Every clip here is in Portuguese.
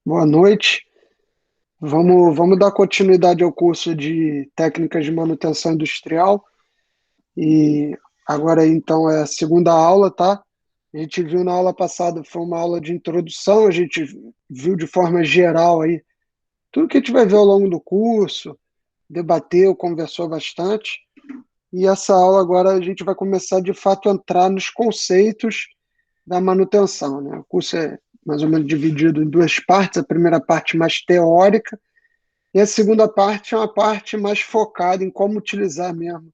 Boa noite. Vamos dar continuidade ao curso de técnicas de manutenção industrial. E agora, então, é a segunda aula, tá? A gente viu na aula passada, foi uma aula de introdução, a gente viu de forma geral aí tudo que a gente vai ver ao longo do curso, debateu, conversou bastante. E essa aula agora a gente vai começar de fato a entrar nos conceitos da manutenção, né? O curso é mais ou menos dividido em duas partes. A primeira parte mais teórica e a segunda parte é uma parte mais focada em como utilizar mesmo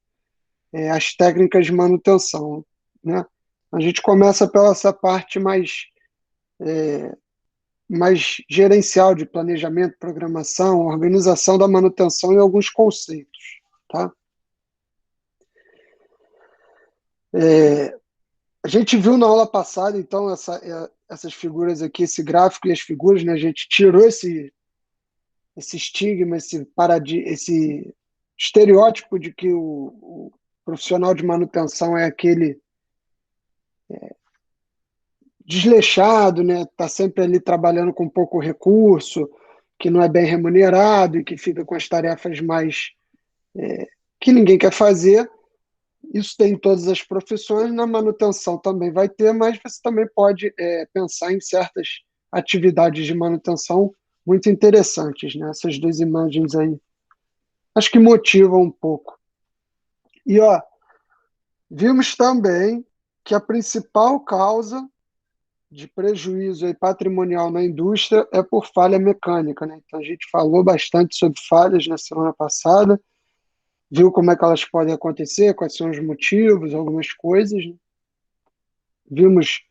as técnicas de manutenção, né? A gente começa pela essa parte mais gerencial de planejamento, programação, organização da manutenção e alguns conceitos, tá? A gente viu na aula passada, então, essas figuras aqui, esse gráfico e as figuras, né? A gente tirou esse estigma, esse estereótipo de que o profissional de manutenção é aquele desleixado, né? Está sempre ali trabalhando com pouco recurso, que não é bem remunerado e que fica com as tarefas mais que ninguém quer fazer. Isso tem em todas as profissões, na manutenção também vai ter, mas você também pode pensar em certas atividades de manutenção muito interessantes, né? Essas duas imagens aí, acho que motivam um pouco. E ó, vimos também que a principal causa de prejuízo aí patrimonial na indústria é por falha mecânica, né? Então a gente falou bastante sobre falhas na semana passada, viu como é que elas podem acontecer, quais são os motivos, algumas coisas, né? Vimos,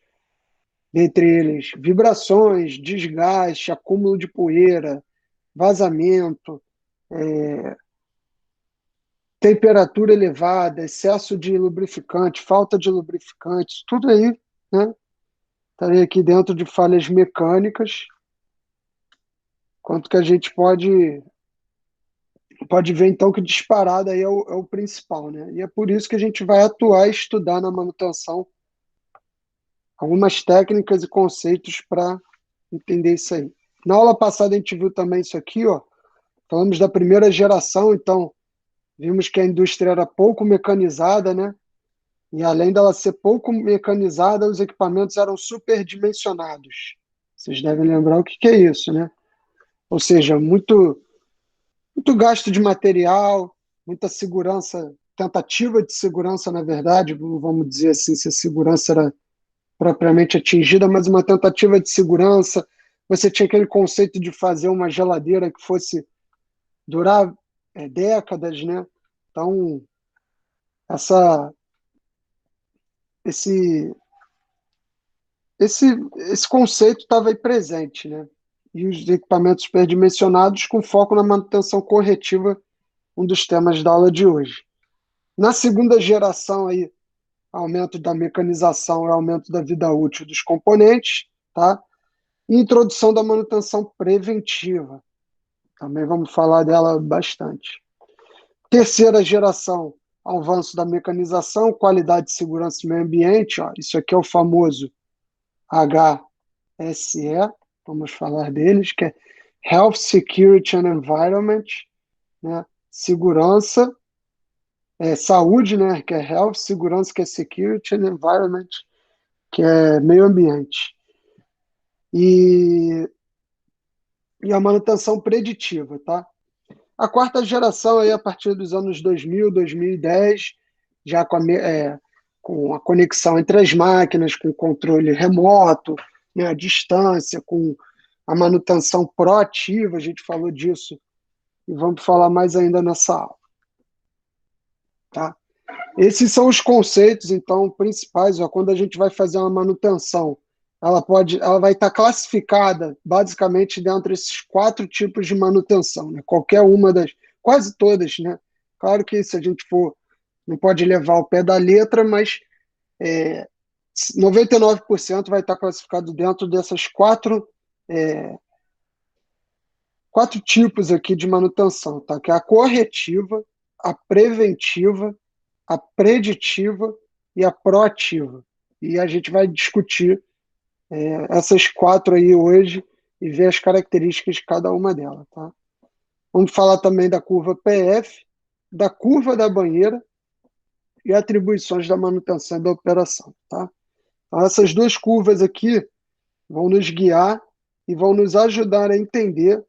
dentre eles, vibrações, desgaste, acúmulo de poeira, vazamento, temperatura elevada, excesso de lubrificante, falta de lubrificantes, tudo aí, né? Estaria aqui dentro de falhas mecânicas, quanto que a gente pode ver, então, que disparada aí é o principal, né? E é por isso que a gente vai atuar e estudar na manutenção algumas técnicas e conceitos para entender isso aí. Na aula passada a gente viu também isso aqui, ó. Falamos da primeira geração, então vimos que a indústria era pouco mecanizada, né? E além dela ser pouco mecanizada, os equipamentos eram superdimensionados. Vocês devem lembrar o que que é isso, né? Ou seja, muito gasto de material, muita segurança, tentativa de segurança, na verdade, vamos dizer assim, se a segurança era propriamente atingida, mas uma tentativa de segurança. Você tinha aquele conceito de fazer uma geladeira que fosse durar décadas, né? Então, essa, esse, esse, esse conceito estava aí presente, né? E os equipamentos superdimensionados com foco na manutenção corretiva, um dos temas da aula de hoje. Na segunda geração, aí, aumento da mecanização e aumento da vida útil dos componentes, tá? E introdução da manutenção preventiva. Também vamos falar dela bastante. Terceira geração, avanço da mecanização, qualidade, segurança e meio ambiente. Ó, isso aqui é o famoso HSE, vamos falar deles, que é Health, Security and Environment, né? Segurança, saúde, né? Que é Health, segurança, que é Security and Environment, que é meio ambiente. E, e a manutenção preditiva, tá? A quarta geração, aí, a partir dos anos 2000, 2010, já com a conexão entre as máquinas, com o controle remoto, né, a distância, com a manutenção proativa, a gente falou disso, e vamos falar mais ainda nessa aula. Tá? Esses são os conceitos, então, principais. Ó, quando a gente vai fazer uma manutenção, ela vai estar classificada basicamente dentro desses quatro tipos de manutenção, né? Qualquer uma quase todas, né? Claro que se a gente for, não pode levar ao pé da letra, mas 99% vai estar classificado dentro dessas quatro tipos aqui de manutenção, tá? Que é a corretiva, a preventiva, a preditiva e a proativa. E a gente vai discutir essas quatro aí hoje e ver as características de cada uma delas, tá? Vamos falar também da curva PF, da curva da banheira e atribuições da manutenção e da operação, tá? Então, essas duas curvas aqui vão nos guiar e vão nos ajudar a entender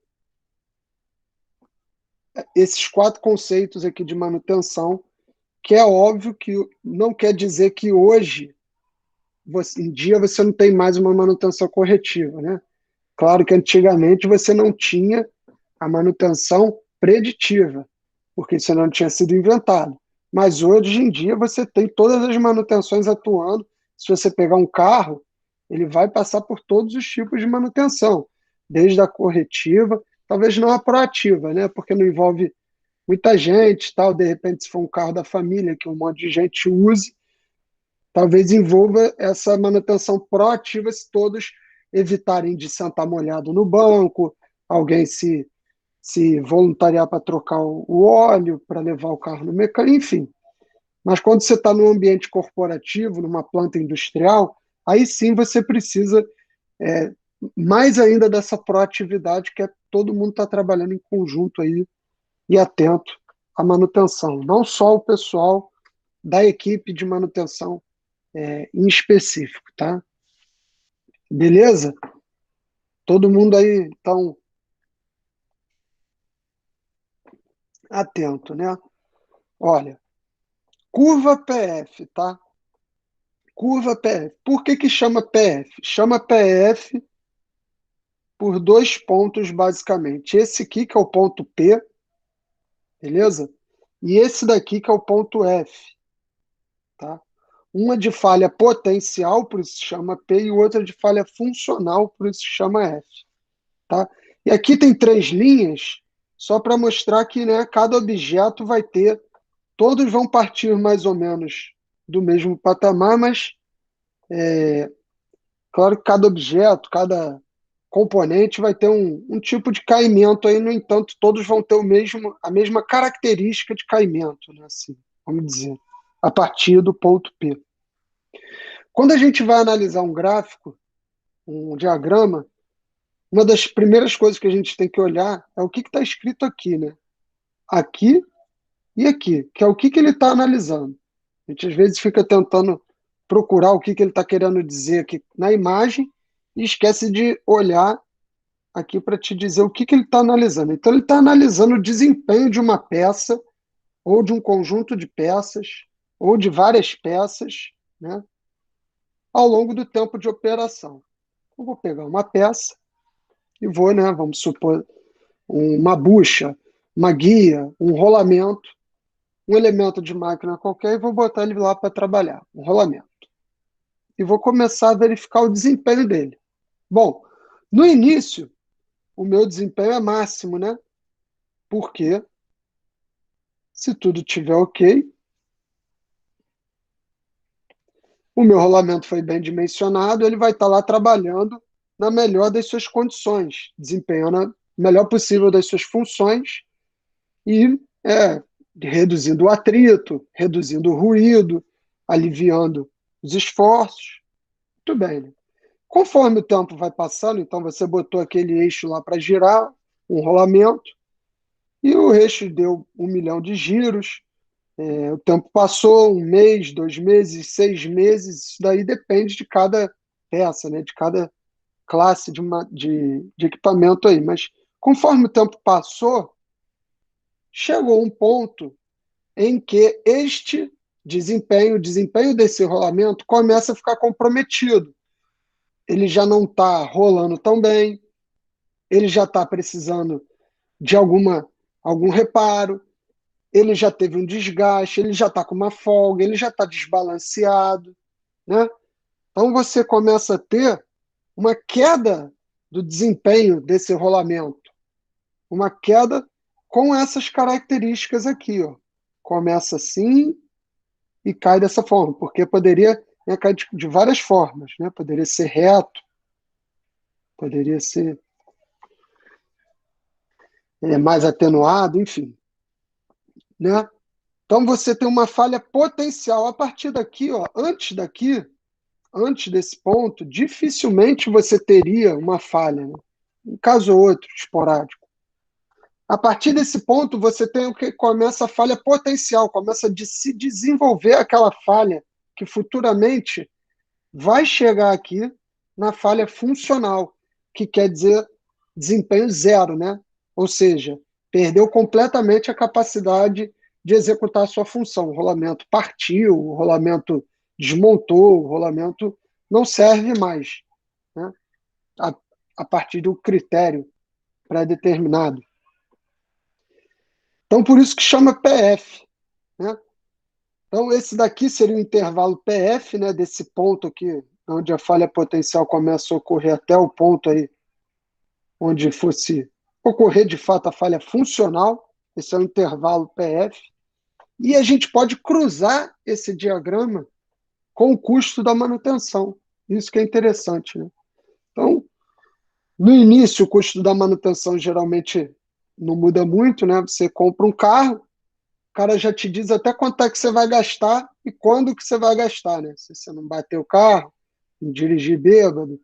esses 4 conceitos aqui de manutenção, que é óbvio que não quer dizer que hoje, em dia, você não tem mais uma manutenção corretiva, né? Claro que antigamente você não tinha a manutenção preditiva, porque isso não tinha sido inventado. Mas hoje em dia você tem todas as manutenções atuando. Se você pegar um carro, ele vai passar por todos os tipos de manutenção, desde a corretiva, talvez não a proativa, né? Porque não envolve muita gente, tal. De repente, se for um carro da família que um monte de gente use, talvez envolva essa manutenção proativa se todos evitarem de sentar molhado no banco, alguém se voluntariar para trocar o óleo, para levar o carro no mecânico, enfim. Mas quando você está num ambiente corporativo, numa planta industrial, aí sim você precisa é, mais ainda dessa proatividade, que é todo mundo está trabalhando em conjunto aí e atento à manutenção. Não só o pessoal da equipe de manutenção em específico, tá? Beleza? Todo mundo aí, então, atento, né? Olha, curva PF, tá? Curva PF. Por que chama PF? Chama PF por 2 pontos, basicamente. Esse aqui, que é o ponto P, beleza? E esse daqui, que é o ponto F, tá? Uma de falha potencial, por isso se chama P, e outra de falha funcional, por isso se chama F, tá? E aqui tem 3 linhas, só para mostrar que, né, cada objeto vai ter, todos vão partir mais ou menos do mesmo patamar, mas claro que cada objeto, cada componente vai ter um tipo de caimento aí, no entanto, todos vão ter a mesma característica de caimento, né, assim, vamos dizer, a partir do ponto P. Quando a gente vai analisar um gráfico, um diagrama, uma das primeiras coisas que a gente tem que olhar é o que está escrito aqui, né? Aqui e aqui, que é o que ele está analisando. A gente às vezes fica tentando procurar o que ele está querendo dizer aqui na imagem e esquece de olhar aqui para te dizer o que ele está analisando. Então, ele está analisando o desempenho de uma peça, ou de um conjunto de peças, ou de várias peças, né, ao longo do tempo de operação. Eu vou pegar uma peça e vou, né, vamos supor, uma bucha, uma guia, um rolamento, um elemento de máquina qualquer, e vou botar ele lá para trabalhar, um rolamento. E vou começar a verificar o desempenho dele. Bom, no início, o meu desempenho é máximo, né? Porque se tudo estiver ok, o meu rolamento foi bem dimensionado, ele vai estar lá trabalhando na melhor das suas condições, desempenhando a melhor possível das suas funções e reduzindo o atrito, reduzindo o ruído, aliviando os esforços. Muito bem, né? Conforme o tempo vai passando, então você botou aquele eixo lá para girar, um rolamento, e o eixo deu 1 milhão de giros. O tempo passou, 1 mês, 2 meses, 6 meses, isso daí depende de cada peça, né? De cada classe de equipamento aí. Mas conforme o tempo passou, chegou um ponto em que este desempenho, o desempenho desse rolamento começa a ficar comprometido. Ele já não está rolando tão bem, ele já está precisando de algum reparo, ele já teve um desgaste, ele já está com uma folga, ele já está desbalanceado, né? Então você começa a ter uma queda do desempenho desse rolamento, uma queda com essas características aqui, ó. Começa assim e cai dessa forma, porque poderia, né, cair de várias formas, né? Poderia ser reto, poderia ser mais atenuado, enfim, né? Então você tem uma falha potencial. A partir daqui, ó, antes desse ponto, dificilmente você teria uma falha, né? um caso ou outro, esporádico. A partir desse ponto, você tem o que começa a falha potencial, começa a se desenvolver aquela falha que futuramente vai chegar aqui na falha funcional, que quer dizer desempenho zero, né? Ou seja, perdeu completamente a capacidade de executar a sua função. O rolamento partiu, o rolamento desmontou, o rolamento não serve mais, né? a, a partir do critério pré-determinado. Então, por isso que chama PF, né? Então, esse daqui seria o intervalo PF, né, desse ponto aqui, onde a falha potencial começa a ocorrer até o ponto aí onde fosse ocorrer de fato a falha funcional. Esse é o intervalo PF. E a gente pode cruzar esse diagrama com o custo da manutenção. Isso que é interessante, né? Então, no início, o custo da manutenção geralmente não muda muito, né? Você compra um carro, o cara já te diz até quanto é que você vai gastar e quando que você vai gastar, né? Se você não bater o carro, não dirigir bêbado,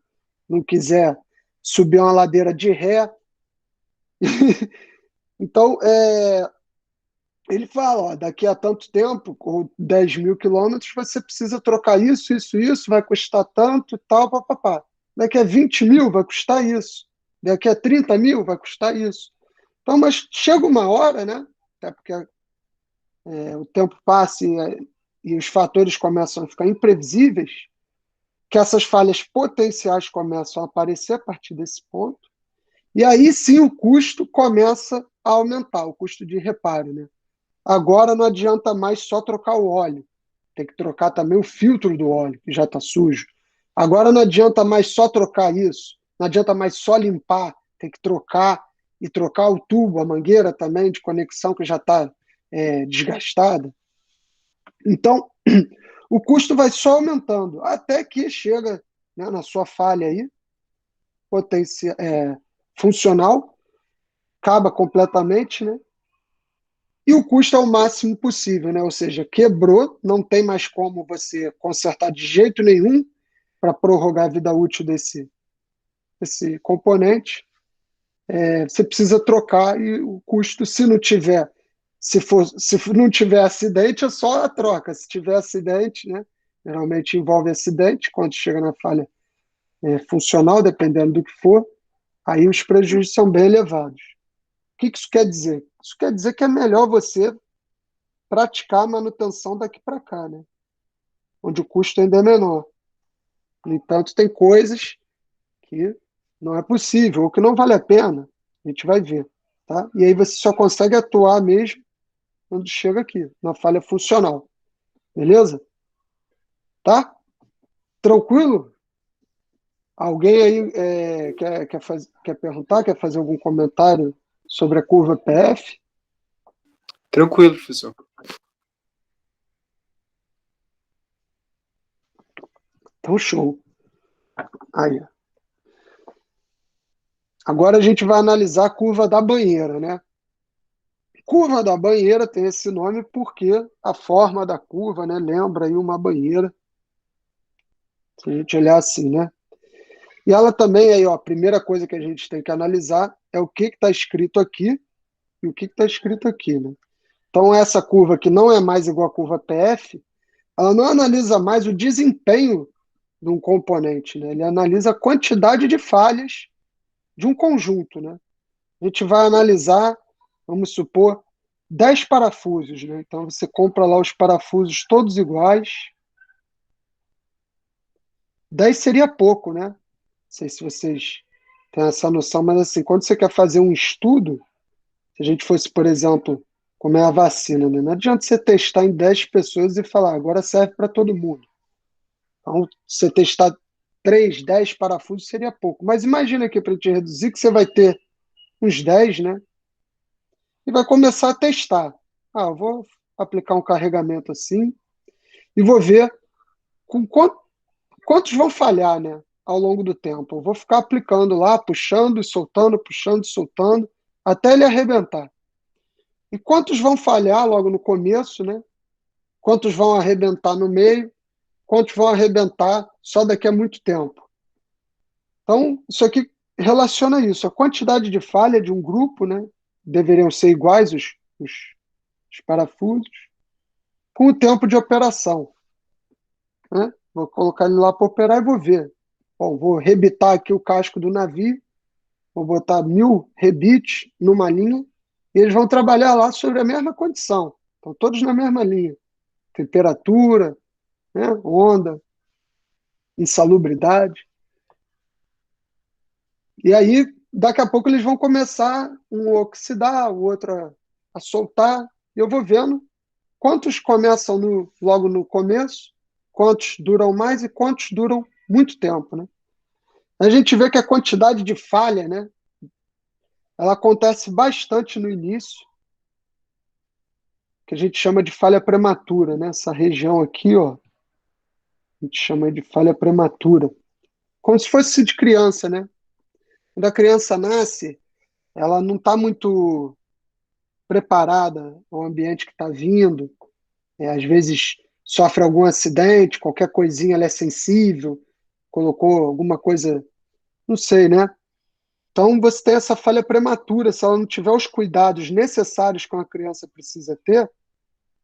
não quiser subir uma ladeira de ré. Então, ele fala, ó, daqui a tanto tempo, ou 10 mil quilômetros, você precisa trocar isso, vai custar tanto, tal, papapá. Daqui a 20 mil vai custar isso. Daqui a 30 mil vai custar isso. Então, mas chega uma hora, né? Até porque o tempo passa e os fatores começam a ficar imprevisíveis, que essas falhas potenciais começam a aparecer a partir desse ponto, e aí sim o custo começa a aumentar, o custo de reparo, né? Agora não adianta mais só trocar o óleo, tem que trocar também o filtro do óleo, que já está sujo. Agora não adianta mais só trocar isso, não adianta mais só limpar, tem que trocar e trocar o tubo, a mangueira também de conexão que já está desgastada. Então, o custo vai só aumentando, até que chega, né, na sua falha aí, funcional, acaba completamente, né? E o custo é o máximo possível, né? Ou seja, quebrou, não tem mais como você consertar de jeito nenhum para prorrogar a vida útil desse componente. Você precisa trocar e o custo, se não tiver, se não tiver acidente, é só a troca. Se tiver acidente, né? Geralmente envolve acidente quando chega na falha funcional, dependendo do que for, aí os prejuízos são bem elevados. O que isso quer dizer? Isso quer dizer que é melhor você praticar a manutenção daqui para cá, né? Onde o custo ainda é menor. No entanto, tem coisas que não é possível, ou que não vale a pena, a gente vai ver. Tá? E aí você só consegue atuar mesmo quando chega aqui, na falha funcional. Beleza? Tá? Tranquilo? Alguém aí quer perguntar, quer fazer algum comentário sobre a curva PF? Tranquilo, professor. Então, show. Aí. Agora a gente vai analisar a curva da banheira, né? Curva da banheira tem esse nome porque a forma da curva, né, lembra aí uma banheira. Se a gente olhar assim, né? E ela também, aí, ó, a primeira coisa que a gente tem que analisar é o que está escrito aqui e o que está escrito aqui, né? Então, essa curva que não é mais igual à curva PF, ela não analisa mais o desempenho de um componente, né? Ele analisa a quantidade de falhas de um conjunto, né? A gente vai analisar, vamos supor, 10 parafusos, né? Então, você compra lá os parafusos todos iguais. 10 seria pouco, né? Não sei se vocês têm essa noção, mas assim, quando você quer fazer um estudo, se a gente fosse, por exemplo, como é a vacina, né? Não adianta você testar em 10 pessoas e falar, agora serve para todo mundo. Então, você testar 3, 10 parafusos seria pouco. Mas imagina aqui, para te reduzir, que você vai ter uns 10, né? E vai começar a testar. Eu vou aplicar um carregamento assim e vou ver com quantos vão falhar, né, ao longo do tempo. Eu vou ficar aplicando lá, puxando e soltando, até ele arrebentar. E quantos vão falhar logo no começo, né? Quantos vão arrebentar no meio? Quantos vão arrebentar só daqui a muito tempo? Então, isso aqui relaciona isso. A quantidade de falha de um grupo, né? Deveriam ser iguais os parafusos, com o tempo de operação, né? Vou colocar ele lá para operar e vou ver. Bom, vou rebitar aqui o casco do navio, vou botar 1000 rebites numa linha, e eles vão trabalhar lá sobre a mesma condição. Estão todos na mesma linha. Temperatura, né? Onda, insalubridade. E aí, daqui a pouco, eles vão começar um a oxidar, o outro a soltar, e eu vou vendo quantos começam logo no começo, quantos duram mais e quantos duram muito tempo, né? A gente vê que a quantidade de falha, né, ela acontece bastante no início, que a gente chama de falha prematura, né? Essa região aqui, ó, a gente chama de falha prematura. Como se fosse de criança, né? Quando a criança nasce, ela não está muito preparada ao ambiente que está vindo, às vezes sofre algum acidente, qualquer coisinha ela é sensível, colocou alguma coisa, não sei, né? Então você tem essa falha prematura, se ela não tiver os cuidados necessários que uma criança precisa ter,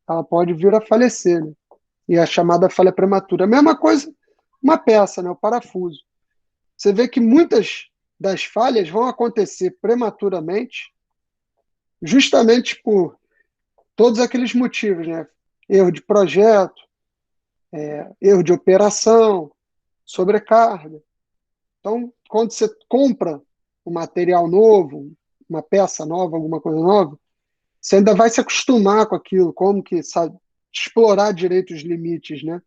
ela pode vir a falecer, né? E é a chamada falha prematura. A mesma coisa, uma peça, né? O parafuso. Você vê que muitas das falhas vão acontecer prematuramente, justamente por todos aqueles motivos, né? Erro de projeto, erro de operação, sobrecarga. Então, quando você compra um material novo, uma peça nova, alguma coisa nova, você ainda vai se acostumar com aquilo, como que sabe explorar direito os limites, né?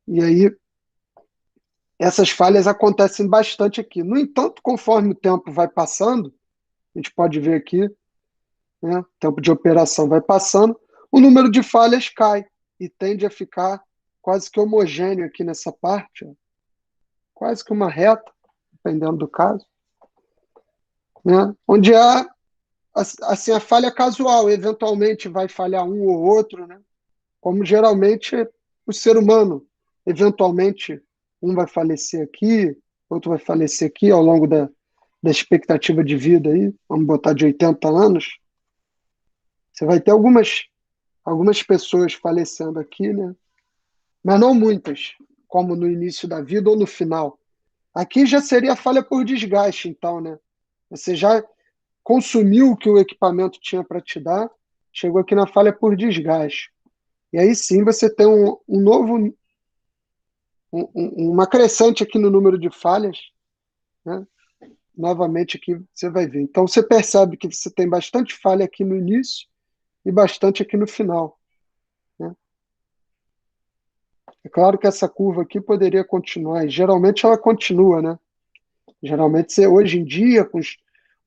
E aí essas falhas acontecem bastante aqui. No entanto, conforme o tempo vai passando, a gente pode ver aqui, né? O tempo de operação vai passando, o número de falhas cai e tende a ficar quase que homogêneo aqui nessa parte, ó. Quase que uma reta, dependendo do caso, né? Onde há assim, a falha casual, eventualmente vai falhar um ou outro, né? Como geralmente o ser humano, eventualmente um vai falecer aqui, outro vai falecer aqui ao longo da expectativa de vida aí, vamos botar de 80 anos, você vai ter algumas pessoas falecendo aqui, né? Mas não muitas, como no início da vida ou no final. Aqui já seria falha por desgaste, então, né? Você já consumiu o que o equipamento tinha para te dar, chegou aqui na falha por desgaste. E aí sim você tem um novo, uma crescente aqui no número de falhas, né? Novamente aqui você vai ver. Então você percebe que você tem bastante falha aqui no início e bastante aqui no final, né? É claro que essa curva aqui poderia continuar, e geralmente ela continua, né? Geralmente você, hoje em dia,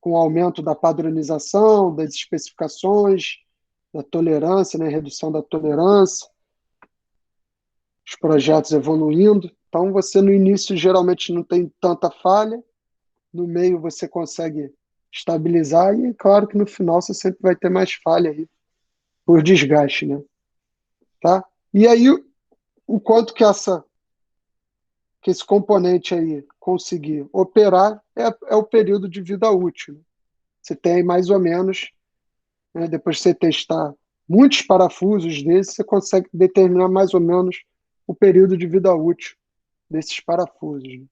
com o aumento da padronização, das especificações, da tolerância, né? Redução da tolerância, os projetos evoluindo. Então, você no início geralmente não tem tanta falha, no meio você consegue estabilizar e, claro, que no final você sempre vai ter mais falha aí, por desgaste, né? Tá? E aí, o quanto que esse componente aí conseguir operar é o período de vida útil, né? Você tem aí mais ou menos, né, depois de você testar muitos parafusos desses, você consegue determinar mais ou menos o período de vida útil desses parafusos, né?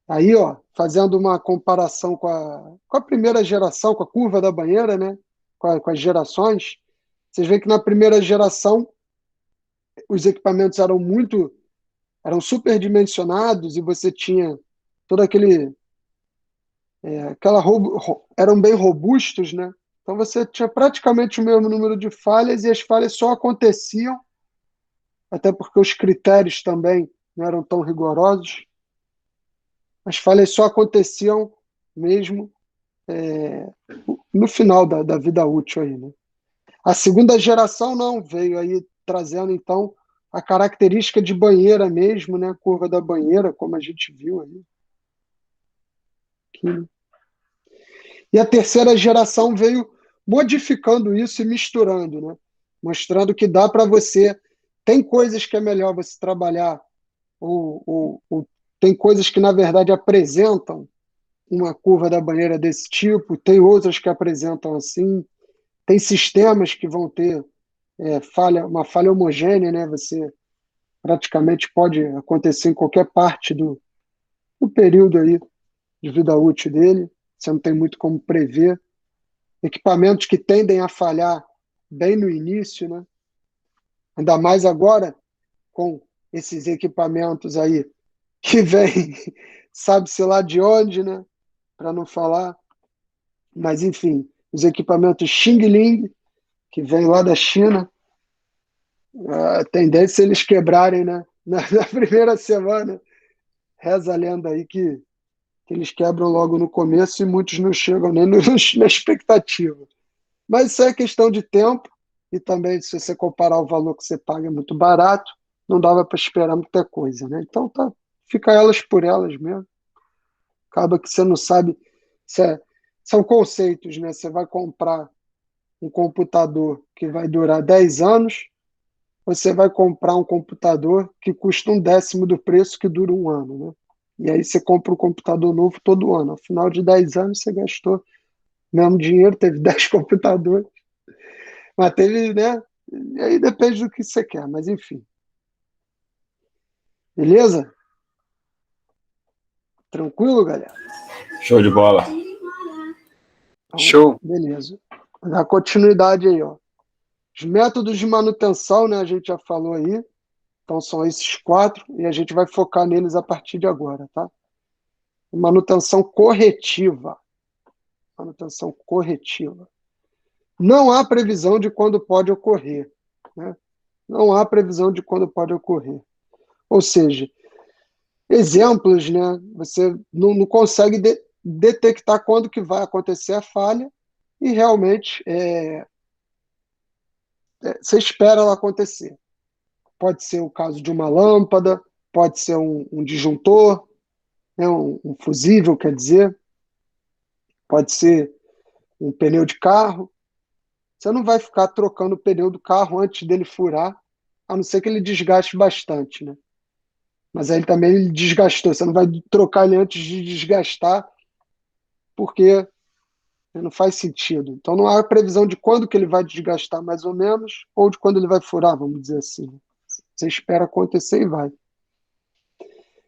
Aí, ó, fazendo uma comparação com a primeira geração, com a curva da banheira, né? Com as gerações, vocês veem que na primeira geração os equipamentos eram superdimensionados e você tinha todo eram bem robustos, né? Então você tinha praticamente o mesmo número de falhas e as falhas só aconteciam, até porque os critérios também não eram tão rigorosos, as falhas só aconteciam mesmo no final da vida útil aí, né? A segunda geração não, veio aí trazendo então a característica de banheira mesmo, né? A curva da banheira, como a gente viu aí. Aqui, né? E a terceira geração veio modificando isso e misturando, né? Mostrando que dá para você. Tem coisas que é melhor você trabalhar ou tem coisas que, na verdade, apresentam uma curva da banheira desse tipo, tem outras que apresentam assim, tem sistemas que vão ter uma falha homogênea, né? Você praticamente pode acontecer em qualquer parte do período aí de vida útil dele, você não tem muito como prever. Equipamentos que tendem a falhar bem no início, né? Ainda mais agora com esses equipamentos aí que vem, sabe-se lá de onde, né? Para não falar. Mas, enfim, os equipamentos Xing Ling, que vem lá da China, a tendência é eles quebrarem, né? Na primeira semana. Reza a lenda aí que eles quebram logo no começo e muitos não chegam nem na expectativa. Mas isso é questão de tempo e também, se você comparar o valor que você paga, é muito barato, não dava para esperar muita coisa, né? Então, tá, fica elas por elas mesmo. Acaba que você não sabe. Se é- São conceitos, né? Você vai comprar um computador que vai durar 10 anos, você vai comprar um computador que custa 1/10 do preço que dura um ano, né? E aí você compra um computador novo todo ano. Ao final de 10 anos, você gastou o mesmo dinheiro, teve 10 computadores, mas teve, né? E aí depende do que você quer, mas enfim. Beleza? Tranquilo, galera? Show de bola. Então, Show. beleza. Vou dar continuidade aí, ó. Os métodos de manutenção, né? A gente já falou aí. Então são esses 4 e a gente vai focar neles a partir de agora, tá? Manutenção corretiva. Manutenção corretiva. Não há previsão de quando pode ocorrer, né? Não há previsão de quando pode ocorrer. Ou seja, exemplos, né? Você não consegue detectar quando que vai acontecer a falha e realmente você espera ela acontecer. Pode ser o caso de uma lâmpada, pode ser um disjuntor, né? Um fusível, quer dizer, pode ser um pneu de carro. Você não vai ficar trocando o pneu do carro antes dele furar, a não ser que ele desgaste bastante, né? Mas aí também ele desgastou. Você não vai trocar ele antes de desgastar, porque não faz sentido. Então não há previsão de quando que ele vai desgastar mais ou menos, ou de quando ele vai furar, vamos dizer assim. Você espera acontecer e vai.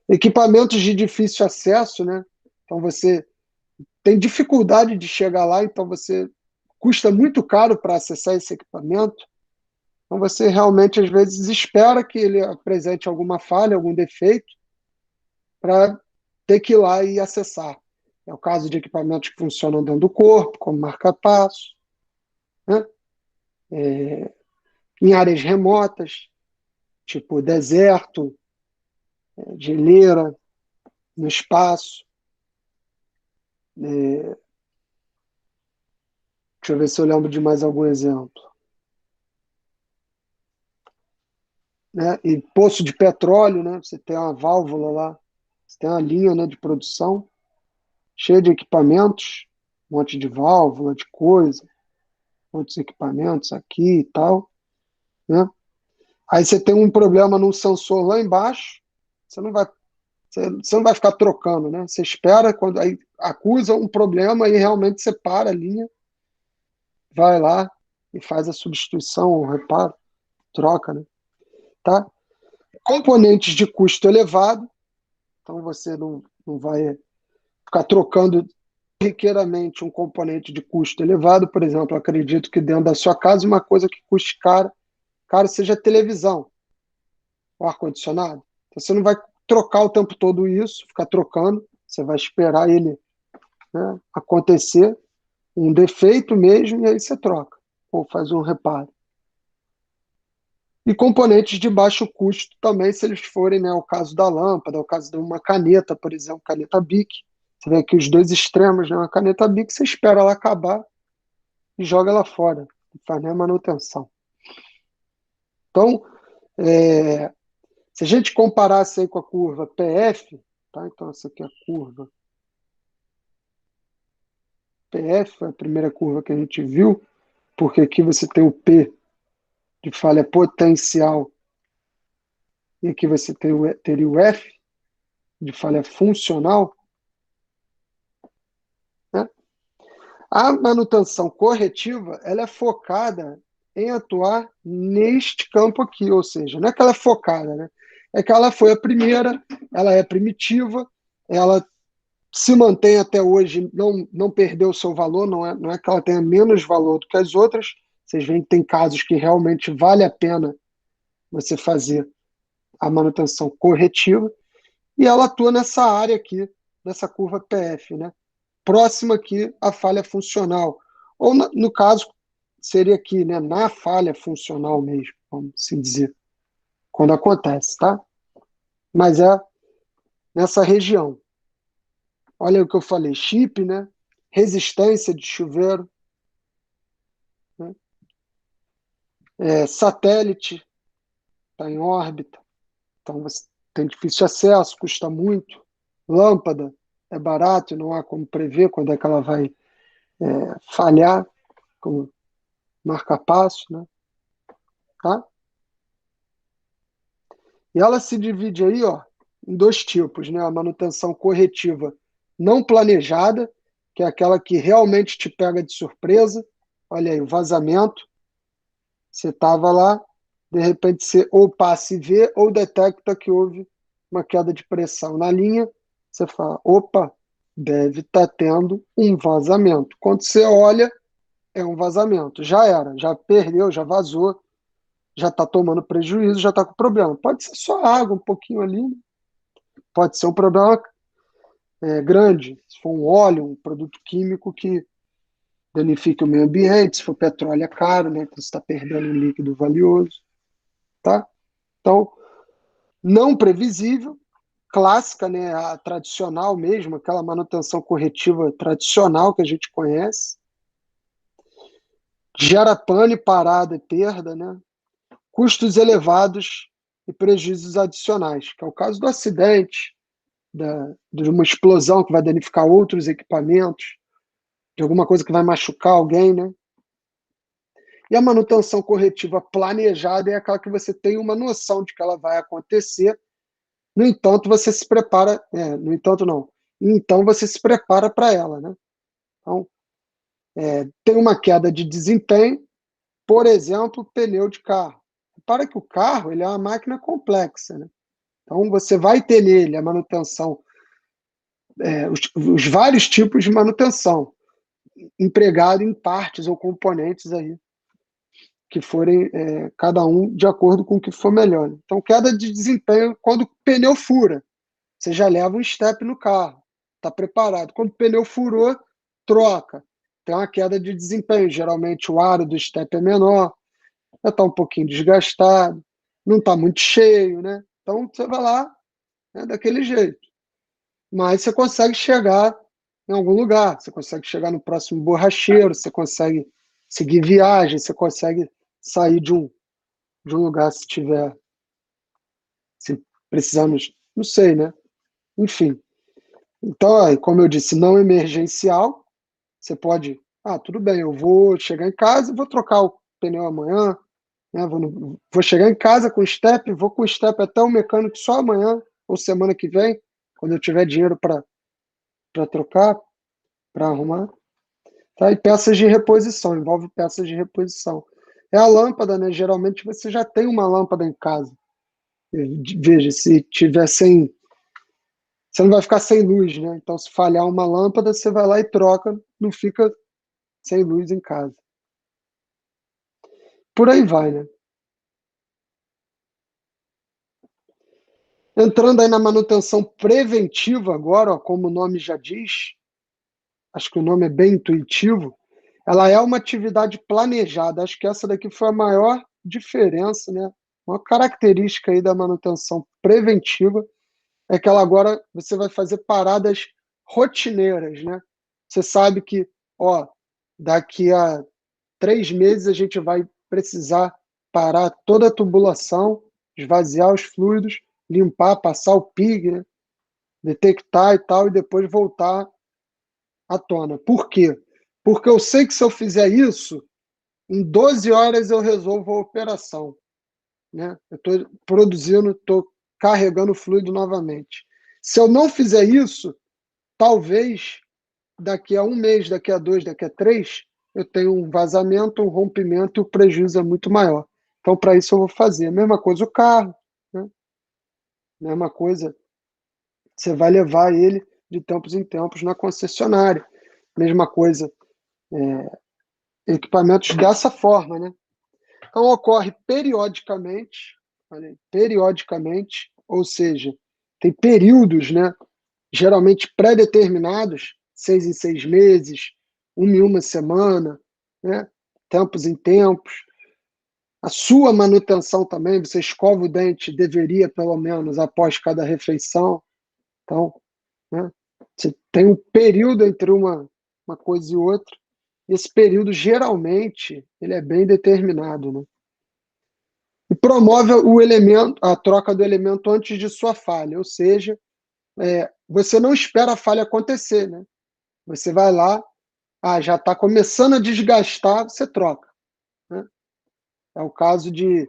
Equipamentos de difícil acesso, né? Então você tem dificuldade de chegar lá, então você custa muito caro para acessar esse equipamento. Então você realmente às vezes espera que ele apresente alguma falha, algum defeito, para ter que ir lá e acessar. É o caso de equipamentos que funcionam dentro do corpo, como marca-passo, né? Em áreas remotas, tipo deserto, geleira, no espaço. Deixa eu ver se eu lembro de mais algum exemplo. Né? E poço de petróleo, né? Você tem uma válvula lá, você tem uma linha, né, de produção cheia de equipamentos, um monte de válvula, de coisa, muitos equipamentos aqui e tal, né? Aí você tem um problema num sensor lá embaixo, você não vai, você não vai ficar trocando, né? Você espera quando aí acusa um problema e realmente você para a linha, vai lá e faz a substituição, o reparo, troca, né? Tá? Componentes de custo elevado, então você não vai ficar trocando corriqueiramente um componente de custo elevado. Por exemplo, acredito que dentro da sua casa uma coisa que custe caro seja a televisão, o ar-condicionado. Então, você não vai trocar o tempo todo isso, ficar trocando, você vai esperar ele, né, acontecer, um defeito mesmo, e aí você troca, ou faz um reparo. E componentes de baixo custo também, se eles forem, né, o caso da lâmpada, o caso de uma caneta, por exemplo, caneta Bic. Você vê aqui os dois extremos, né? Uma caneta Bic, você espera ela acabar e joga ela fora, não faz nem a manutenção. Então, se a gente comparasse aí com a curva PF, tá? Então essa aqui é a curva PF, foi a primeira curva que a gente viu, porque aqui você tem o P de falha potencial e aqui você teria o F, de falha funcional, né? A manutenção corretiva, ela é focada em atuar neste campo aqui, ou seja, não é que ela é focada, né? É que ela foi a primeira, ela é primitiva, ela se mantém até hoje, não perdeu o seu valor, não é que ela tenha menos valor do que as outras. Vocês veem que tem casos que realmente vale a pena você fazer a manutenção corretiva, e ela atua nessa área aqui, nessa curva PF, né? Próxima aqui à falha funcional, ou no caso, seria aqui, né, na falha funcional mesmo, vamos assim dizer, quando acontece, tá? Mas é nessa região. Olha o que eu falei, chip, né? Resistência de chuveiro, né? Satélite, está em órbita, então você tem difícil acesso, custa muito. Lâmpada é barato e não há como prever quando é que ela vai falhar, como marca-passo, né? Tá? E ela se divide aí, ó, em dois tipos, né? A manutenção corretiva não planejada, que é aquela que realmente te pega de surpresa. Olha aí, o vazamento. Você estava lá, de repente você ou passa e vê, ou detecta que houve uma queda de pressão na linha. Você fala, opa, deve estar tendo um vazamento. Quando você olha, é um vazamento. Já era, já perdeu, já vazou, já está tomando prejuízo, já está com problema. Pode ser só água, um pouquinho ali, né? Pode ser um problema grande, se for um óleo, um produto químico que danifica o meio ambiente, se for petróleo é caro, né? Então você está perdendo um líquido valioso, tá? Então, não previsível, clássica, né? A tradicional mesmo, aquela manutenção corretiva tradicional que a gente conhece, gera pane, parada e perda, né? Custos elevados e prejuízos adicionais, que é o caso do acidente, de uma explosão que vai danificar outros equipamentos, de alguma coisa que vai machucar alguém, né? E a manutenção corretiva planejada é aquela que você tem uma noção de que ela vai acontecer, no entanto, você se prepara, no entanto não, então você se prepara para ela, né? Então, tem uma queda de desempenho, por exemplo, pneu de carro. Repara que o carro ele é uma máquina complexa, né? Então, você vai ter nele a manutenção, os vários tipos de manutenção, empregado em partes ou componentes aí, que forem cada um de acordo com o que for melhor, né? Então, queda de desempenho quando o pneu fura, você já leva um step no carro, está preparado. Quando o pneu furou, troca. Tem uma queda de desempenho, geralmente o aro do step é menor, já está um pouquinho desgastado, não está muito cheio, né? Então, você vai lá, né, daquele jeito. Mas você consegue chegar em algum lugar, você consegue chegar no próximo borracheiro, você consegue seguir viagem, você consegue sair de um lugar se precisamos, não sei, né? Enfim. Então, como eu disse, não emergencial, você pode, tudo bem, eu vou chegar em casa e vou trocar o pneu amanhã, né? Vou chegar em casa com step, vou com step até o mecânico só amanhã ou semana que vem, quando eu tiver dinheiro para trocar, para arrumar. Tá? E peças de reposição, envolve peças de reposição. É a lâmpada, né? Geralmente você já tem uma lâmpada em casa. Veja, se tiver sem. Você não vai ficar sem luz, né? Então, se falhar uma lâmpada, você vai lá e troca, não fica sem luz em casa. Por aí vai, né? Entrando aí na manutenção preventiva agora, ó, como o nome já diz, acho que o nome é bem intuitivo, ela é uma atividade planejada. Acho que essa daqui foi a maior diferença, né? Uma característica aí da manutenção preventiva é que ela agora você vai fazer paradas rotineiras, né? Você sabe que, ó, daqui a 3 meses a gente vai precisar parar toda a tubulação, esvaziar os fluidos, limpar, passar o pig, né? Detectar e tal, e depois voltar à tona. Por quê? Porque eu sei que se eu fizer isso, em 12 horas eu resolvo a operação, né? Eu estou produzindo, estou carregando o fluido novamente. Se eu não fizer isso, talvez daqui a um mês, daqui a 2, daqui a 3, eu tenho um vazamento, um rompimento e o prejuízo é muito maior. Então, para isso eu vou fazer. A mesma coisa o carro, né? Mesma coisa, você vai levar ele de tempos em tempos na concessionária. Mesma coisa, equipamentos dessa forma, né? Então ocorre periodicamente, olha aí, periodicamente, ou seja, tem períodos, né? Geralmente pré-determinados, 6 em 6 meses, uma em uma semana, né? Tempos em tempos. A sua manutenção também, você escova o dente, deveria pelo menos após cada refeição. Então, né? Você tem um período entre uma coisa e outra. Esse período, geralmente, ele é bem determinado, né? E promove o elemento, a troca do elemento antes de sua falha, ou seja, você não espera a falha acontecer, né? Você vai lá, já está começando a desgastar, você troca, né? É o caso de,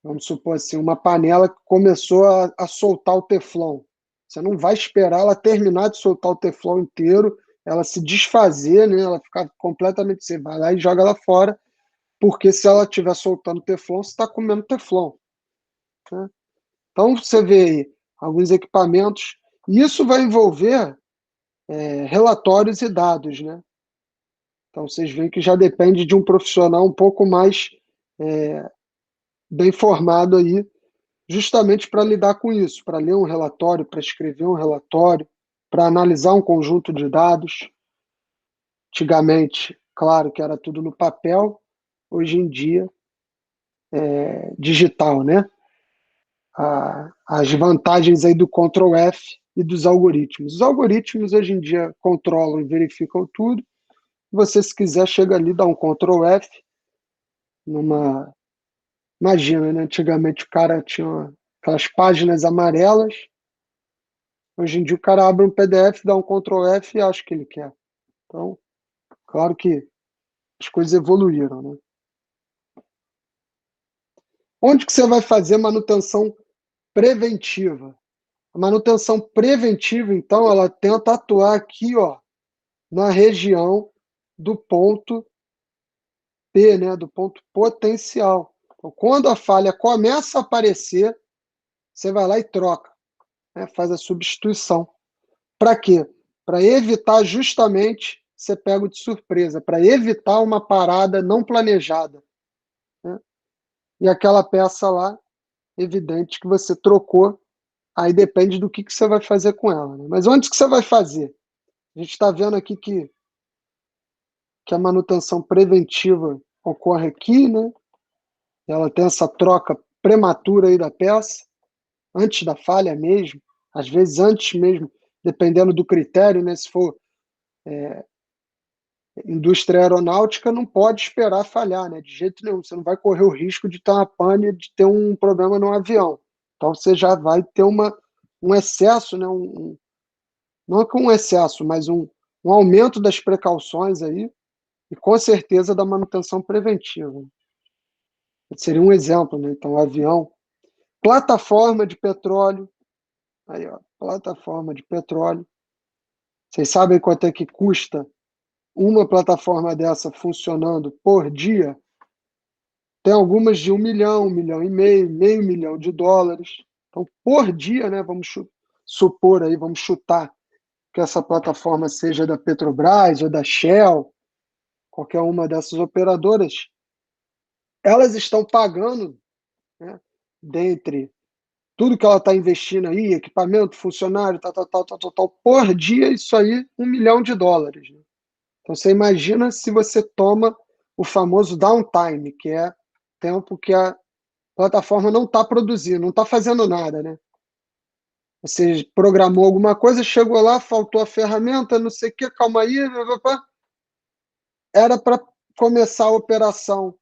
vamos supor assim, uma panela que começou a soltar o teflon. Você não vai esperar ela terminar de soltar o teflon inteiro, ela se desfazer, né? Ela ficar completamente. Você vai lá e joga ela fora, porque se ela estiver soltando teflon, você está comendo teflon, né? Então você vê aí alguns equipamentos, e isso vai envolver relatórios e dados, né? Então vocês veem que já depende de um profissional um pouco mais bem formado aí, justamente para lidar com isso, para ler um relatório, para escrever um relatório, para analisar um conjunto de dados. Antigamente, claro que era tudo no papel, hoje em dia é digital, né? As vantagens aí do Ctrl F e dos algoritmos. Os algoritmos hoje em dia controlam e verificam tudo. Você, se quiser, chega ali, dá um Ctrl F numa. Imagina, né? Antigamente o cara tinha aquelas páginas amarelas. Hoje em dia o cara abre um PDF, dá um Ctrl F e acha o que ele quer. Então, claro que as coisas evoluíram, né? Onde que você vai fazer manutenção preventiva? A manutenção preventiva, então, ela tenta atuar aqui, ó, na região do ponto P, né, do ponto potencial. Então, quando a falha começa a aparecer, você vai lá e troca, né, faz a substituição. Para quê? Para evitar justamente ser pego de surpresa, para evitar uma parada não planejada, né? E aquela peça lá, evidente que você trocou, aí depende do que você vai fazer com ela, né? Mas onde que você vai fazer? A gente está vendo aqui que a manutenção preventiva ocorre aqui, né? Ela tem essa troca prematura aí da peça, antes da falha mesmo, às vezes antes mesmo, dependendo do critério, né? Se for indústria aeronáutica, não pode esperar falhar, né? De jeito nenhum. Você não vai correr o risco de ter uma pane, de ter um problema no avião. Então você já vai ter um excesso, né? Não é que um excesso, mas um aumento das precauções aí, e com certeza da manutenção preventiva. Seria um exemplo, né? Então, avião, plataforma de petróleo, aí, ó, plataforma de petróleo. Vocês sabem quanto é que custa uma plataforma dessa funcionando por dia? Tem algumas de 1 milhão e meio milhão de dólares. Então, por dia, né? Vamos supor aí, vamos chutar que essa plataforma seja da Petrobras ou da Shell, qualquer uma dessas operadoras, elas estão pagando, né, dentre tudo que ela está investindo aí, equipamento, funcionário, tal, por dia, isso aí, 1 milhão de dólares, né? Então você imagina se você toma o famoso downtime, que é tempo que a plataforma não está produzindo, não está fazendo nada, né? Você programou alguma coisa, chegou lá, faltou a ferramenta, não sei o que, calma aí, era para começar a operação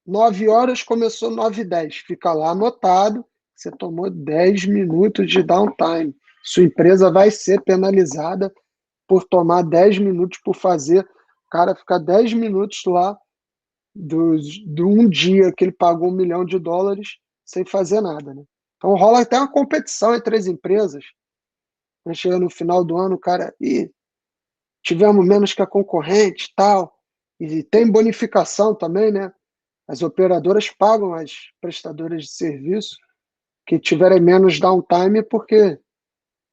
9 horas, começou 9h10. Fica lá anotado, você tomou 10 minutos de downtime. Sua empresa vai ser penalizada por tomar 10 minutos por fazer. O cara ficar 10 minutos lá do um dia que ele pagou 1 milhão de dólares sem fazer nada, né? Então rola até uma competição entre as empresas. né? Chega no final do ano, o cara, tivemos menos que a concorrente e tal. E tem bonificação também, né? As operadoras pagam as prestadoras de serviço que tiverem menos downtime, porque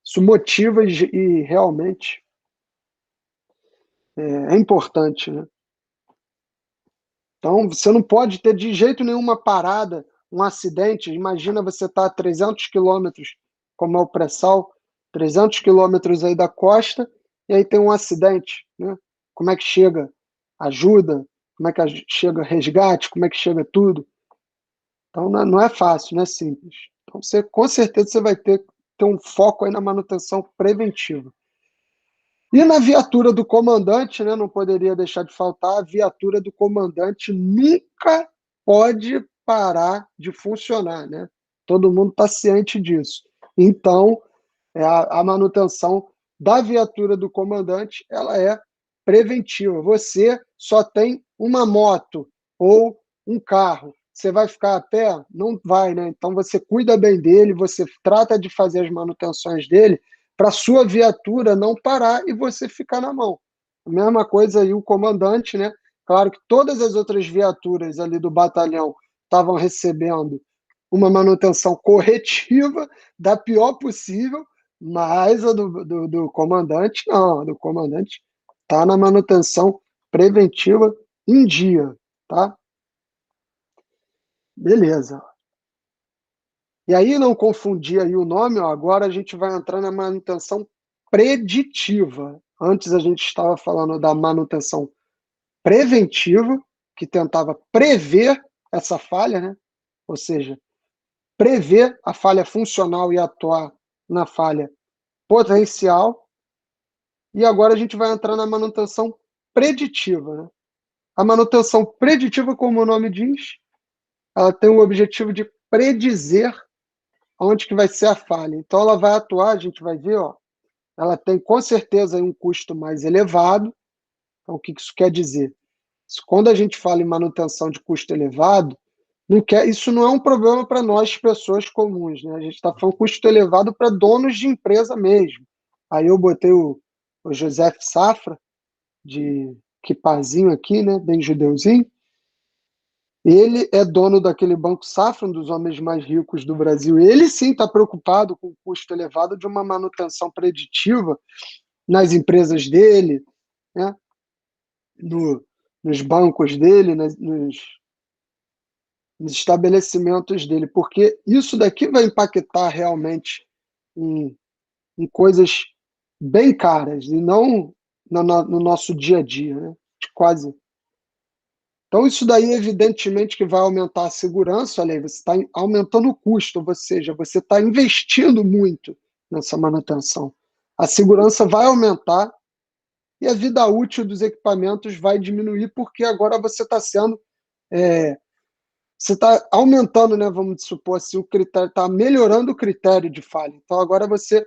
isso motiva e realmente é importante, né? Então, você não pode ter de jeito nenhum uma parada, um acidente. Imagina você estar a 300 quilômetros, como é o pré-sal, 300 quilômetros aí da costa, e aí tem um acidente, né? Como é que chega ajuda? Como é que chega resgate? Como é que chega tudo? Então, não é fácil, não é simples. Então, você, com certeza você vai ter um foco aí na manutenção preventiva. E na viatura do comandante, né, não poderia deixar de faltar, a viatura do comandante nunca pode parar de funcionar, né? Todo mundo está ciente disso. Então, a manutenção da viatura do comandante, ela é preventiva. Você só tem uma moto ou um carro. Você vai ficar a pé? Não vai, né? Então você cuida bem dele, você trata de fazer as manutenções dele para sua viatura não parar e você ficar na mão. A mesma coisa aí o comandante, né? Claro que todas as outras viaturas ali do batalhão estavam recebendo uma manutenção corretiva da pior possível, mas a do comandante, não. A do comandante está na manutenção preventiva em dia, tá? Beleza. E aí, não confundir aí o nome, ó, agora a gente vai entrar na manutenção preditiva. Antes a gente estava falando da manutenção preventiva, que tentava prever essa falha, né? Ou seja, prever a falha funcional e atuar na falha potencial. E agora a gente vai entrar na manutenção preditiva, né? A manutenção preditiva, como o nome diz, ela tem o objetivo de predizer onde que vai ser a falha. Então ela vai atuar, a gente vai ver, ó, ela tem com certeza um custo mais elevado. Então o que isso quer dizer? Quando a gente fala em manutenção de custo elevado, isso não é um problema para nós, pessoas comuns, né? A gente está falando custo elevado para donos de empresa mesmo. Aí eu botei o José Safra, de quipazinho aqui, né? Bem judeuzinho. Ele é dono daquele Banco Safra, um dos homens mais ricos do Brasil. Ele sim está preocupado com o custo elevado de uma manutenção preditiva nas empresas dele, né? Nos bancos dele, nos estabelecimentos dele, porque isso daqui vai impactar realmente em coisas bem caras e não no nosso dia a dia, né? De quase. Então, isso daí, evidentemente, que vai aumentar a segurança, olha aí, você está aumentando o custo, ou seja, você está investindo muito nessa manutenção. A segurança vai aumentar e a vida útil dos equipamentos vai diminuir, porque agora você está sendo. Você está aumentando, né, vamos supor assim, o critério, está melhorando o critério de falha. Então, agora você.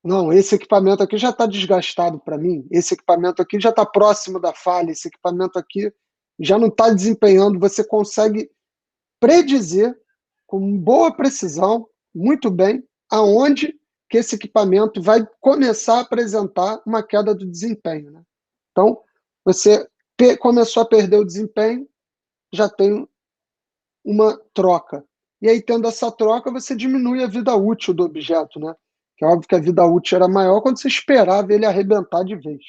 Não, esse equipamento aqui já está desgastado para mim, esse equipamento aqui já está próximo da falha, esse equipamento aqui já não está desempenhando, você consegue predizer com boa precisão, muito bem, aonde que esse equipamento vai começar a apresentar uma queda do desempenho, né? Então, você começou a perder o desempenho, já tem uma troca. E aí, tendo essa troca, você diminui a vida útil do objeto, né? Que é óbvio que a vida útil era maior quando você esperava ele arrebentar de vez.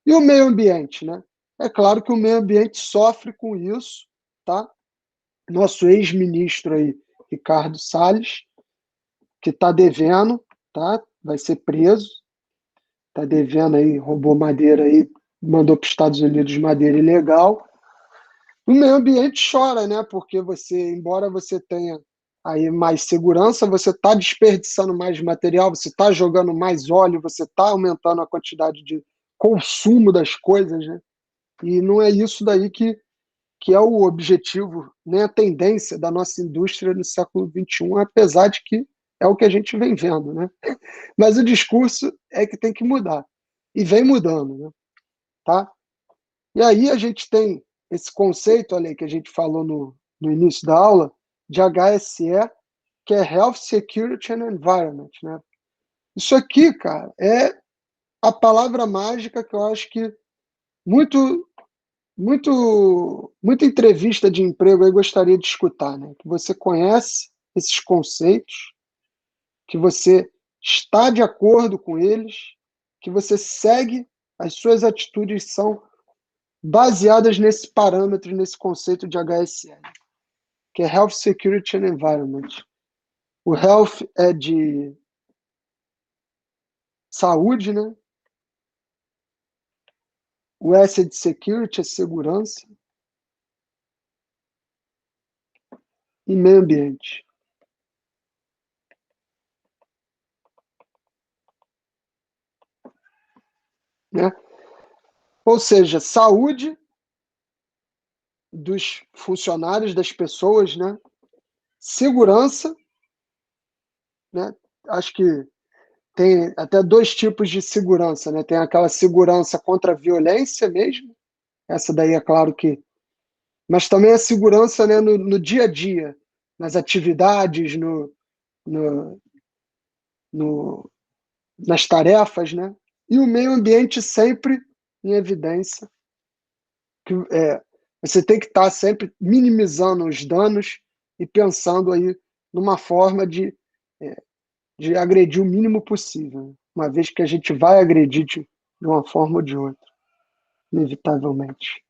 E o meio ambiente, né? É claro que o meio ambiente sofre com isso, tá? Nosso ex-ministro aí, Ricardo Salles, que está devendo, tá? Vai ser preso, está devendo aí, roubou madeira aí, mandou para os Estados Unidos madeira ilegal. O meio ambiente chora, né? Porque você, embora você tenha aí mais segurança, você está desperdiçando mais material, você está jogando mais óleo, você está aumentando a quantidade de consumo das coisas, né? E não é isso daí que é o objetivo, né, a tendência da nossa indústria no século XXI, apesar de que é o que a gente vem vendo, né? Mas o discurso é que tem que mudar, e vem mudando, né? Tá? E aí a gente tem esse conceito, olha aí, que a gente falou no início da aula, de HSE, que é Health, Security and Environment, né? Isso aqui, cara, é a palavra mágica que eu acho que muito, muita entrevista de emprego aí gostaria de escutar, né? Que você conhece esses conceitos, que você está de acordo com eles, que você segue, as suas atitudes são baseadas nesse parâmetro, nesse conceito de HSE, que é Health, Security and Environment. O Health é de saúde, né? O S é de Security, é segurança. E meio ambiente. Né? Ou seja, saúde dos funcionários, das pessoas, né? Segurança, né? Acho que tem até dois tipos de segurança, né? Tem aquela segurança contra a violência mesmo, essa daí é claro que... Mas também a segurança, né, no dia a dia, nas atividades, no, no, nas tarefas, né? E o meio ambiente sempre em evidência, que você tem que estar sempre minimizando os danos e pensando aí numa forma de agredir o mínimo possível, uma vez que a gente vai agredir de uma forma ou de outra, inevitavelmente.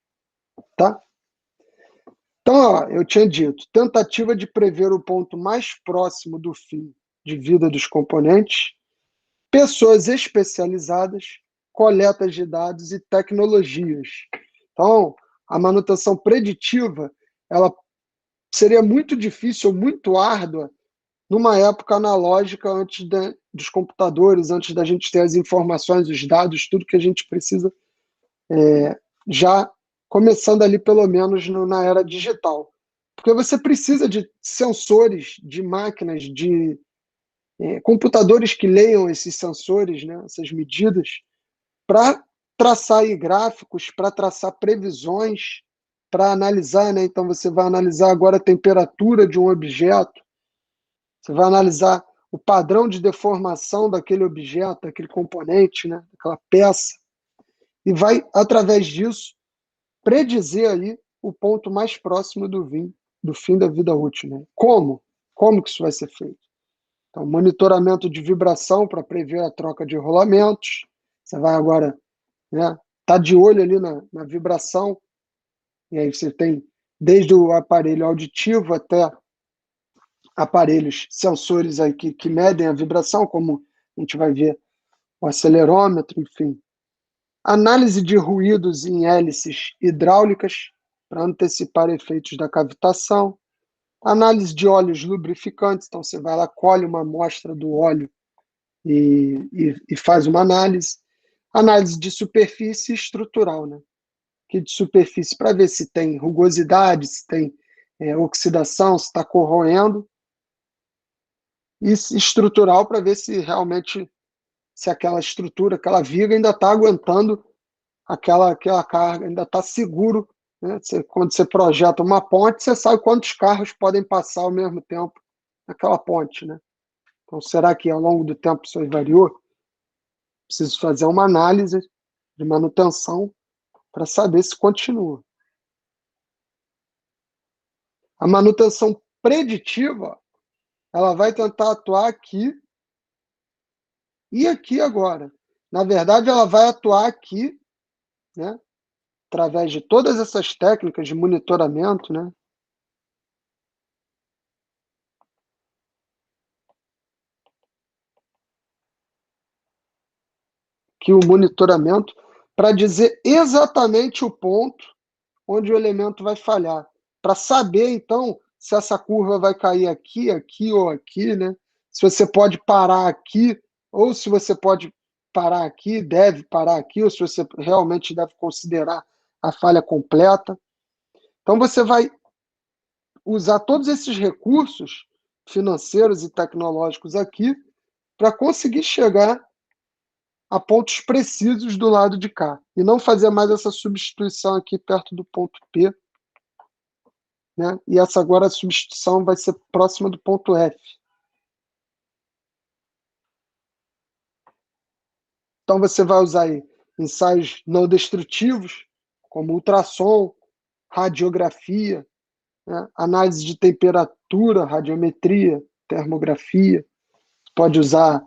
Tá? Então, ó, eu tinha dito, tentativa de prever o ponto mais próximo do fim de vida dos componentes, pessoas especializadas, coletas de dados e tecnologias. Então, a manutenção preditiva, ela seria muito difícil, muito árdua, numa época analógica, antes dos computadores, antes da gente ter as informações, os dados, tudo que a gente precisa, já começando ali, pelo menos, na era digital. Porque você precisa de sensores, de máquinas, de computadores que leiam esses sensores, né, essas medidas, para traçar aí gráficos, para traçar previsões, para analisar, né? Então você vai analisar agora a temperatura de um objeto, você vai analisar o padrão de deformação daquele objeto, daquele componente, né? Daquela peça, e vai, através disso, predizer aí o ponto mais próximo do fim da vida útil, né? Como? Como que isso vai ser feito? Então, monitoramento de vibração para prever a troca de rolamentos. Você vai agora, né, tá de olho ali na vibração, e aí você tem desde o aparelho auditivo até aparelhos, sensores aí que medem a vibração, como a gente vai ver o acelerômetro, enfim. Análise de ruídos em hélices hidráulicas para antecipar efeitos da cavitação. Análise de óleos lubrificantes, então você vai lá, colhe uma amostra do óleo e faz uma análise. Análise de superfície estrutural, né? Que de superfície para ver se tem rugosidade, se tem oxidação, se está corroendo. E estrutural para ver se realmente, se aquela estrutura, aquela viga ainda está aguentando aquela carga, ainda está seguro. Né? Quando você projeta uma ponte, você sabe quantos carros podem passar ao mesmo tempo naquela ponte, né? Então, será que ao longo do tempo isso aí variou? Preciso fazer uma análise de manutenção para saber se continua. A manutenção preditiva, ela vai tentar atuar aqui e aqui agora. Na verdade, ela vai atuar aqui, né, através de todas essas técnicas de monitoramento, né, que o monitoramento para dizer exatamente o ponto onde o elemento vai falhar, para saber, então, se essa curva vai cair aqui, aqui ou aqui, né? Se você pode parar aqui, ou se você pode parar aqui, deve parar aqui, ou se você realmente deve considerar a falha completa. Então, você vai usar todos esses recursos financeiros e tecnológicos aqui para conseguir chegar a pontos precisos do lado de cá, e não fazer mais essa substituição aqui perto do ponto P, né? E essa agora a substituição vai ser próxima do ponto F. Então você vai usar aí ensaios não destrutivos, como ultrassom, radiografia, né? Análise de temperatura, radiometria, termografia. Pode usar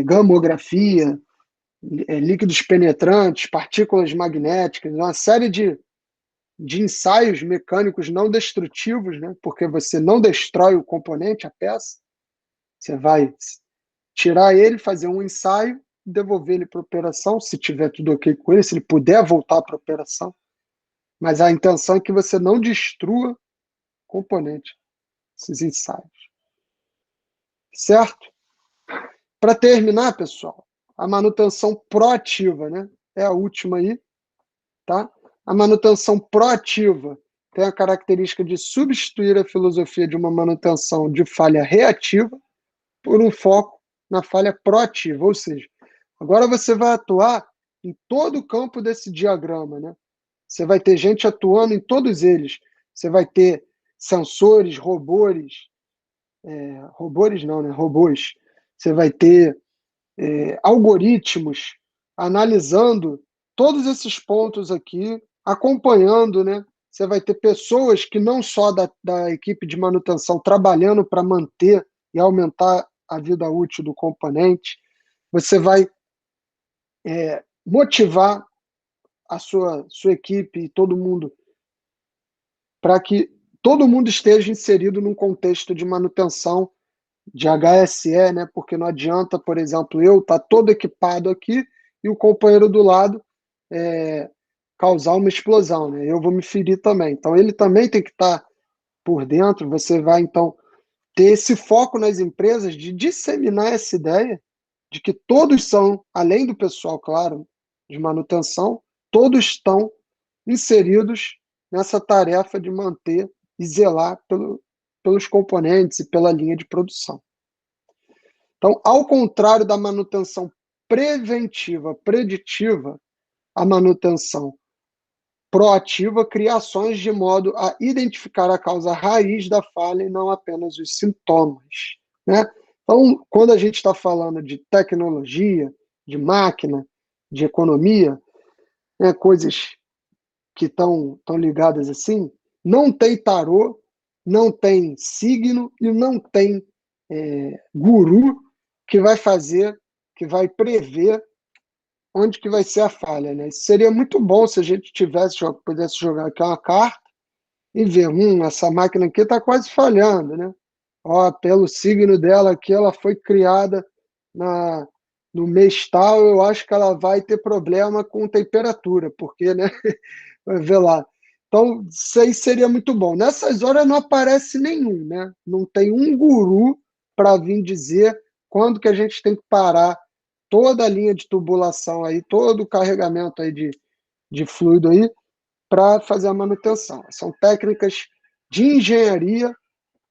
gamografia, líquidos penetrantes, partículas magnéticas, uma série de ensaios mecânicos não destrutivos, né? Porque você não destrói o componente, a peça. Você vai tirar ele, fazer um ensaio, devolver ele para a operação, se tiver tudo ok com ele, se ele puder voltar para a operação. Mas a intenção é que você não destrua o componente, esses ensaios. Certo? Para terminar, pessoal, a manutenção proativa, né? É a última aí, tá? A manutenção proativa tem a característica de substituir a filosofia de uma manutenção de falha reativa por um foco na falha proativa, ou seja, agora você vai atuar em todo o campo desse diagrama, né? Você vai ter gente atuando em todos eles. Você vai ter sensores, robôs, robôs não, né? Robôs. Você vai ter algoritmos analisando todos esses pontos aqui, acompanhando, né? Você vai ter pessoas que não só da equipe de manutenção trabalhando para manter e aumentar a vida útil do componente. Você vai motivar a sua equipe e todo mundo para que todo mundo esteja inserido num contexto de manutenção de HSE, né? Porque não adianta, por exemplo, eu estar todo equipado aqui e o companheiro do lado causar uma explosão, né? Eu vou me ferir também. Então, ele também tem que estar por dentro. Você vai, então, ter esse foco nas empresas de disseminar essa ideia de que todos são, além do pessoal, claro, de manutenção, todos estão inseridos nessa tarefa de manter e zelar pelos componentes e pela linha de produção. Então, ao contrário da manutenção preventiva, preditiva, a manutenção proativa cria ações de modo a identificar a causa raiz da falha e não apenas os sintomas, né? Então, quando a gente está falando de tecnologia, de máquina, de economia, né, coisas que estão ligadas assim, não tem tarô, não tem signo e não tem guru que vai fazer, que vai prever onde que vai ser a falha, né? Seria muito bom se a gente pudesse jogar aqui uma carta e ver, essa máquina aqui está quase falhando, né? Ó, pelo signo dela aqui, ela foi criada no mês tal, eu acho que ela vai ter problema com temperatura, porque, né? Vai ver lá. Então, isso aí seria muito bom. Nessas horas não aparece nenhum, né? Não tem um guru para vir dizer quando que a gente tem que parar toda a linha de tubulação aí, todo o carregamento aí de fluido aí, para fazer a manutenção. São técnicas de engenharia,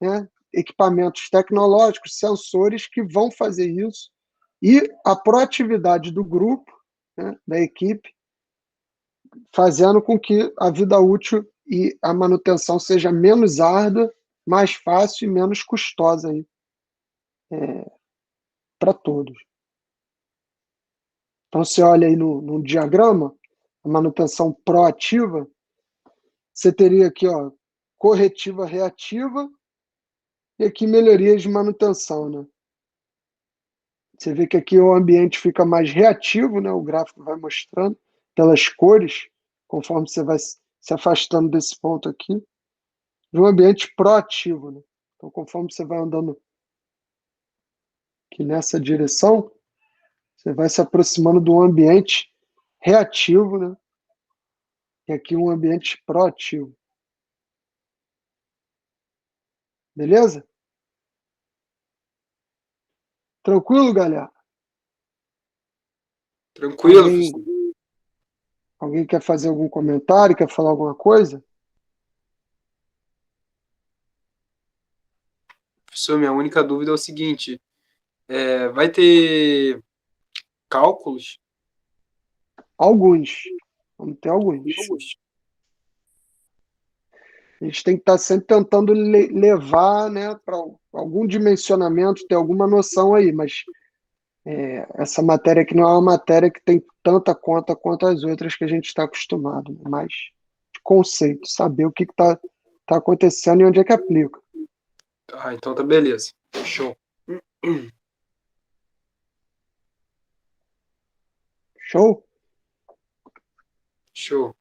né? Equipamentos tecnológicos, sensores que vão fazer isso, e a proatividade do grupo, né? Da equipe, fazendo com que a vida útil e a manutenção seja menos árdua, mais fácil e menos custosa aí, para todos. Então, você olha aí no diagrama, a manutenção proativa, você teria aqui, ó, corretiva reativa e aqui melhorias de manutenção, né? Você vê que aqui o ambiente fica mais reativo, né? O gráfico vai mostrando pelas cores, conforme você vai se afastando desse ponto aqui, de um ambiente proativo, né? Então, conforme você vai andando aqui nessa direção, você vai se aproximando de um ambiente reativo, né? E aqui um ambiente proativo. Beleza? Tranquilo, galera? Tranquilo, professor. Alguém quer fazer algum comentário, quer falar alguma coisa? Professor, minha única dúvida é o seguinte: vai ter cálculos? Alguns. Vamos ter alguns. A gente tem que estar sempre tentando levar, né, para algum dimensionamento, ter alguma noção aí, mas essa matéria aqui não é uma matéria que tem tanta conta quanto as outras que a gente está acostumado, né? Mas de conceito, saber o que está tá acontecendo e onde é que aplica. Ah, então tá beleza. Show. Show? Show.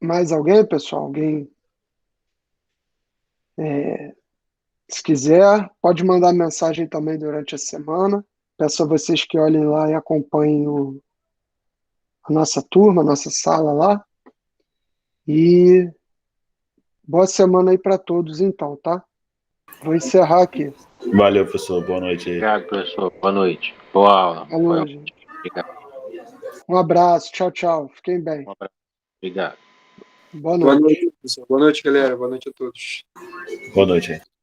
Mais alguém, pessoal? Alguém? Se quiser, pode mandar mensagem também durante a semana. Peço a vocês que olhem lá e acompanhem a nossa turma, a nossa sala lá. E boa semana aí para todos, então, tá? Vou encerrar aqui. Valeu, professor. Boa noite aí. Obrigado, professor. Boa noite. Boa aula. Alô, gente. Obrigado. Um abraço. Tchau, tchau. Fiquem bem. Um abraço. Obrigado. Boa Boa noite. noite, professor. Boa noite, galera. Boa noite a todos. Boa noite aí.